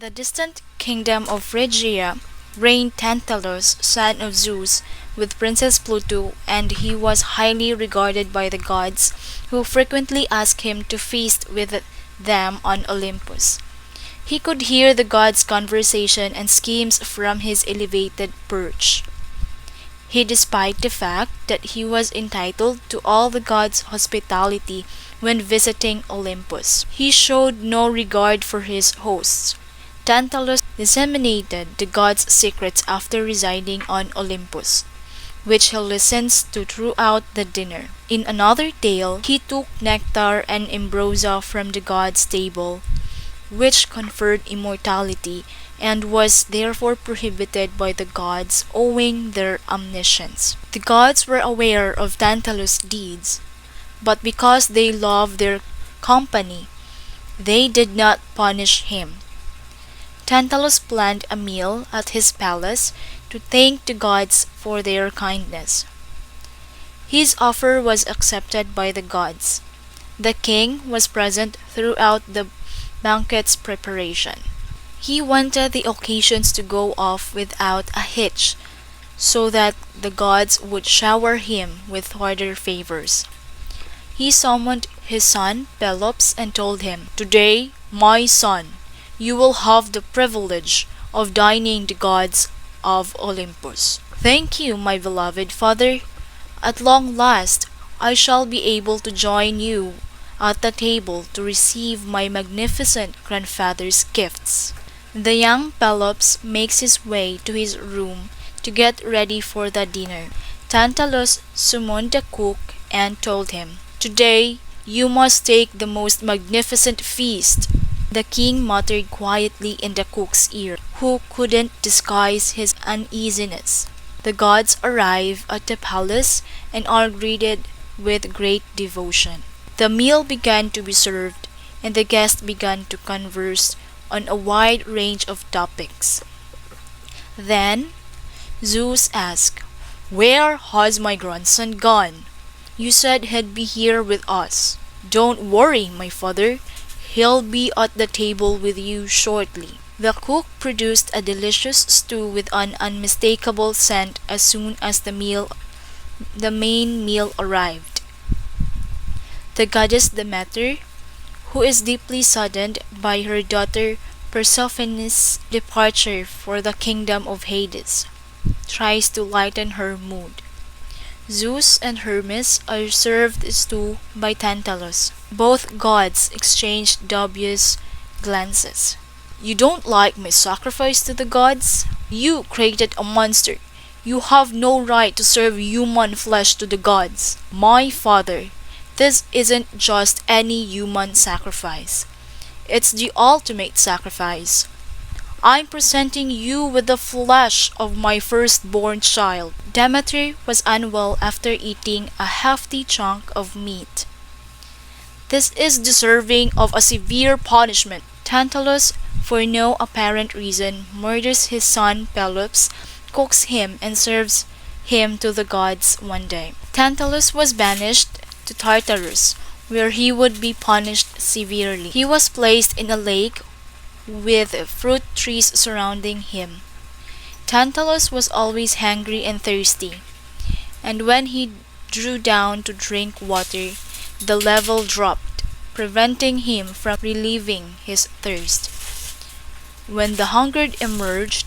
the distant kingdom of Phrygia reigned Tantalus, son of Zeus, with Princess Pluto, and he was highly regarded by the gods, who frequently asked him to feast with them on Olympus. He could hear the gods' conversation and schemes from his elevated perch. He despised the fact that he was entitled to all the gods' hospitality when visiting Olympus. He showed no regard for his hosts. Tantalus disseminated the gods' secrets after residing on Olympus, which he listens to throughout the dinner. In another tale, he took nectar and ambrosia from the gods' table, which conferred immortality, and was therefore prohibited by the gods owing their omniscience. The gods were aware of Tantalus' deeds, but because they loved their company, they did not punish him. Tantalus planned a meal at his palace to thank the gods for their kindness. His offer was accepted by the gods. The king was present throughout the banquet's preparation. He wanted the occasions to go off without a hitch, so that the gods would shower him with further favors. He summoned his son Pelops and told him, "Today, my son, you will have the privilege of dining the gods of Olympus." "Thank you, my beloved father. At long last, I shall be able to join you at the table to receive my magnificent grandfather's gifts." The young Pelops makes his way to his room to get ready for the dinner. Tantalus summoned the cook and told him, "Today you must take the most magnificent feast." The king muttered quietly in the cook's ear, who couldn't disguise his uneasiness. The gods arrive at the palace and are greeted with great devotion. The meal began to be served, and the guests began to converse on a wide range of topics. Then Zeus asked, "Where has my grandson gone? You said he'd be here with us." "Don't worry, my father. He'll be at the table with you shortly." The cook produced a delicious stew with an unmistakable scent as soon as the main meal arrived. The goddess Demeter, who is deeply saddened by her daughter Persephone's departure for the kingdom of Hades, tries to lighten her mood. Zeus and Hermes are served stew by Tantalus. Both gods exchanged dubious glances. "You don't like my sacrifice to the gods? You created a monster. You have no right to serve human flesh to the gods." "My father, this isn't just any human sacrifice. It's the ultimate sacrifice. I'm presenting you with the flesh of my firstborn child." Demeter was unwell after eating a hefty chunk of meat. "This is deserving of a severe punishment." Tantalus, for no apparent reason, murders his son Pelops, cooks him, and serves him to the gods one day. Tantalus was banished to Tartarus, where he would be punished severely. He was placed in a lake with fruit trees surrounding him. Tantalus was always hungry and thirsty, and when he drew down to drink water, the level dropped, preventing him from relieving his thirst. When the hungered emerged,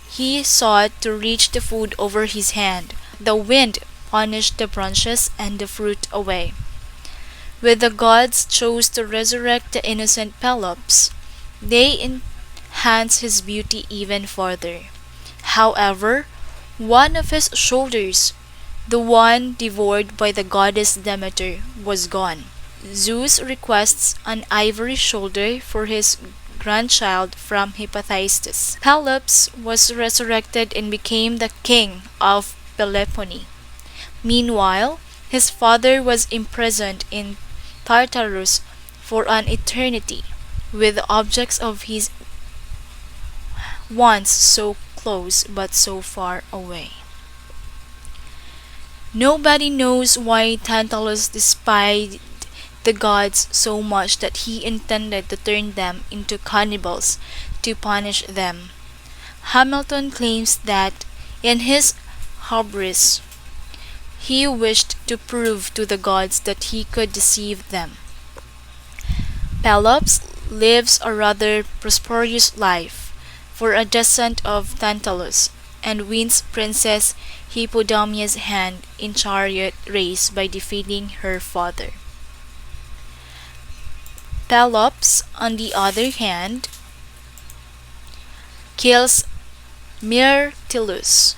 he sought to reach the food over his hand. The wind punished the branches and the fruit away. When the gods chose to resurrect the innocent Pelops, they enhanced his beauty even further. However, one of his shoulders, the one devoured by the goddess Demeter, was gone. Zeus requests an ivory shoulder for his grandchild from Hephaestus. Pelops was resurrected and became the king of Peloponnese. Meanwhile, his father was imprisoned in Tartarus for an eternity, with the objects of his once so close but so far away. Nobody knows why Tantalus despised the gods so much that he intended to turn them into cannibals to punish them. Hamilton claims that in his hubris he wished to prove to the gods that he could deceive them. Pelops lives a rather prosperous life for a descendant of Tantalus, and wins Princess Hippodamia's hand in chariot race by defeating her father. Pelops, on the other hand, kills Myrtilus,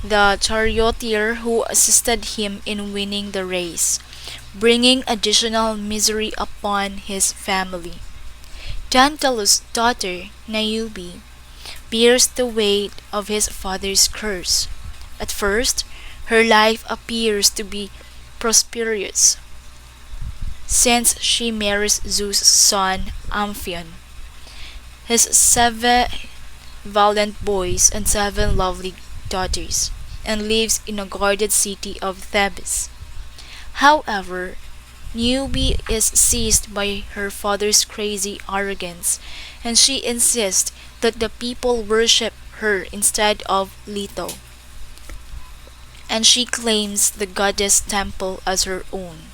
the charioteer who assisted him in winning the race, bringing additional misery upon his family. Tantalus' daughter, Niobe, bears the weight of his father's curse. At first, her life appears to be prosperous, since she marries Zeus' son Amphion, his 7 valiant boys and 7 lovely daughters, and lives in a guarded city of Thebes. However, Niobe is seized by her father's crazy arrogance, and she insists that the people worship her instead of Leto, and she claims the goddess temple as her own.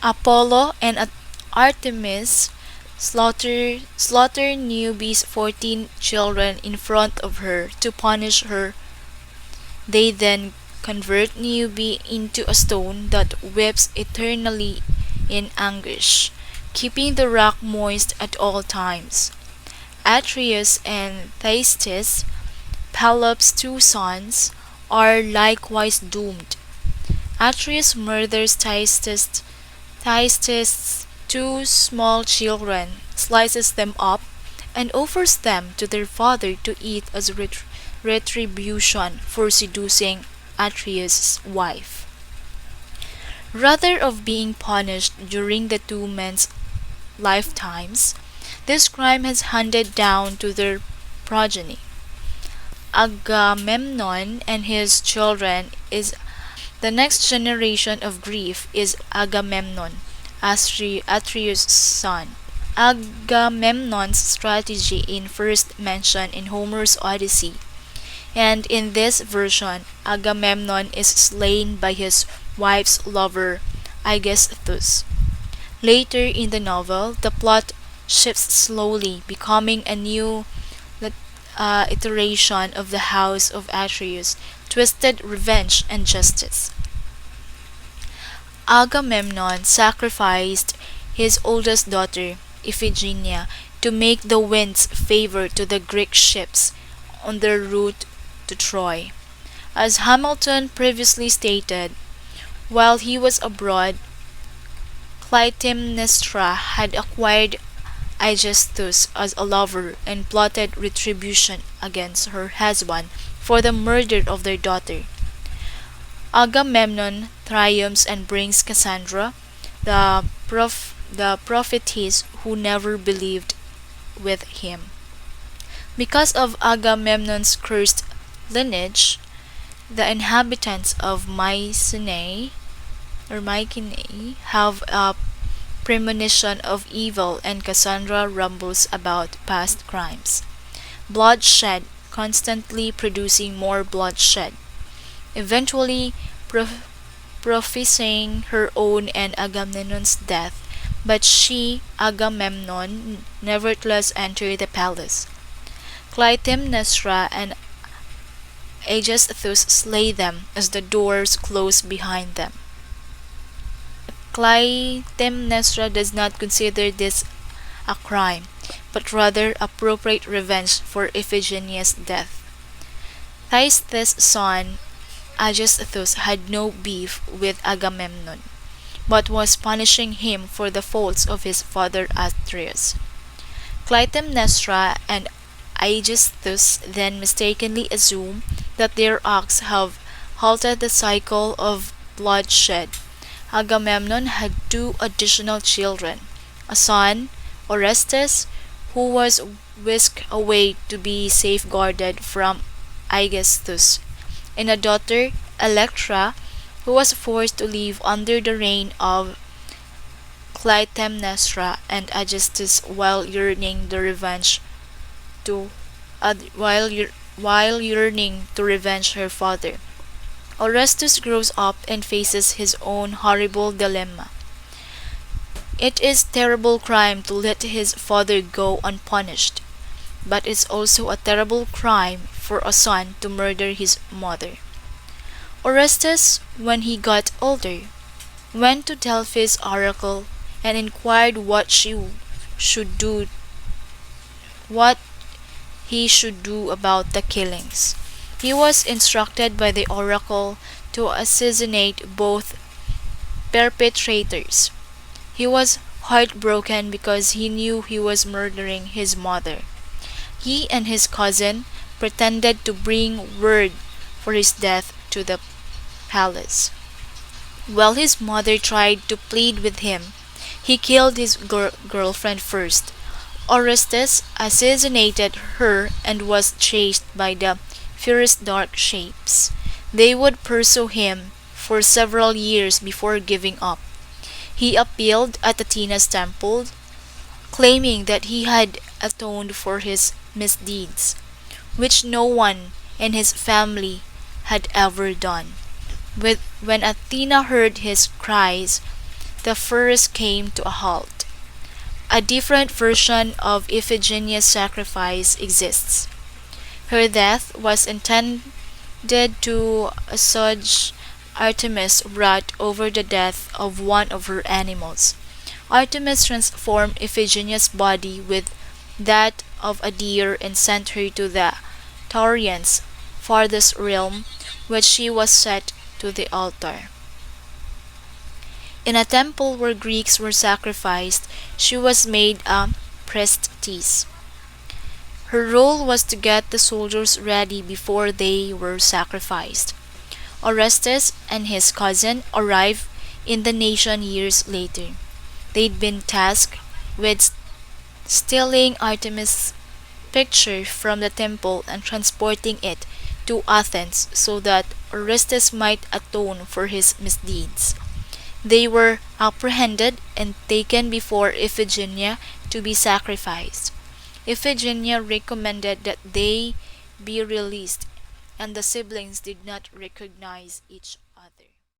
Apollo and Artemis slaughter Niobe's 14 children in front of her to punish her. They then convert Niobe into a stone that weeps eternally in anguish, keeping the rock moist at all times. Atreus and Thyestes, Pelops' 2 sons, are likewise doomed. Atreus murders Thyestes' 2 small children, slices them up, and offers them to their father to eat as retribution for seducing Atreus' wife. Rather of being punished during the 2 men's lifetimes, this crime has handed down to their progeny. Agamemnon and his children is the next generation of grief is Agamemnon, Atreus' son. Agamemnon's strategy is first mentioned in Homer's Odyssey, and in this version, Agamemnon is slain by his wife's lover, Aegisthus. Later in the novel, the plot shifts slowly, becoming a new iteration of the House of Atreus, twisted revenge and justice. Agamemnon sacrificed his oldest daughter, Iphigenia, to make the winds favor to the Greek ships on their route to Troy. As Hamilton previously stated, while he was abroad, Clytemnestra had acquired Aegisthus as a lover and plotted retribution against her husband for the murder of their daughter. Agamemnon triumphs and brings Cassandra, the prophetess who never believed, with him. Because of Agamemnon's cursed lineage, the inhabitants of Mycenae have a premonition of evil, and Cassandra rumbles about past crimes. Bloodshed, constantly producing more bloodshed, eventually prophesying her own and Agamemnon's death, but she, Agamemnon, nevertheless entered the palace. Clytemnestra and Aegisthus slay them as the doors close behind them. Clytemnestra does not consider this a crime, but rather appropriate revenge for Iphigenia's death. Thyestes' son Aegisthus had no beef with Agamemnon, but was punishing him for the faults of his father Atreus. Clytemnestra and Aegisthus then mistakenly assume that their acts have halted the cycle of bloodshed. Agamemnon had 2 additional children, a son, Orestes, who was whisked away to be safeguarded from Aegisthus, and a daughter, Electra, who was forced to live under the reign of Clytemnestra and Aegisthus while yearning the revenge to while yearning to revenge her father. Orestes grows up and faces his own horrible dilemma. It is terrible crime to let his father go unpunished, but it's also a terrible crime for a son to murder his mother. Orestes, when he got older, went to Delphi's oracle and inquired should do what he should do about the killings. He was instructed by the oracle to assassinate both perpetrators. He was heartbroken because he knew he was murdering his mother. He and his cousin pretended to bring word for his death to the palace. While his mother tried to plead with him, he killed his girlfriend first. Orestes assassinated her and was chased by the furious dark shapes. They would pursue him for several years before giving up. He appealed at Athena's temple, claiming that he had atoned for his misdeeds, which no one in his family had ever done. When Athena heard his cries, the furnace came to a halt. A different version of Iphigenia's sacrifice exists. Her death was intended to assuage Artemis' wrath over the death of one of her animals. Artemis transformed Iphigenia's body with that of a deer and sent her to the Taurians' farthest realm, where she was set to the altar. In a temple where Greeks were sacrificed, she was made a priestess. Her role was to get the soldiers ready before they were sacrificed. Orestes and his cousin arrived in the nation years later. They'd been tasked with stealing Artemis' picture from the temple and transporting it to Athens so that Orestes might atone for his misdeeds. They were apprehended and taken before Iphigenia to be sacrificed. Iphigenia recommended that they be released, and the siblings did not recognize each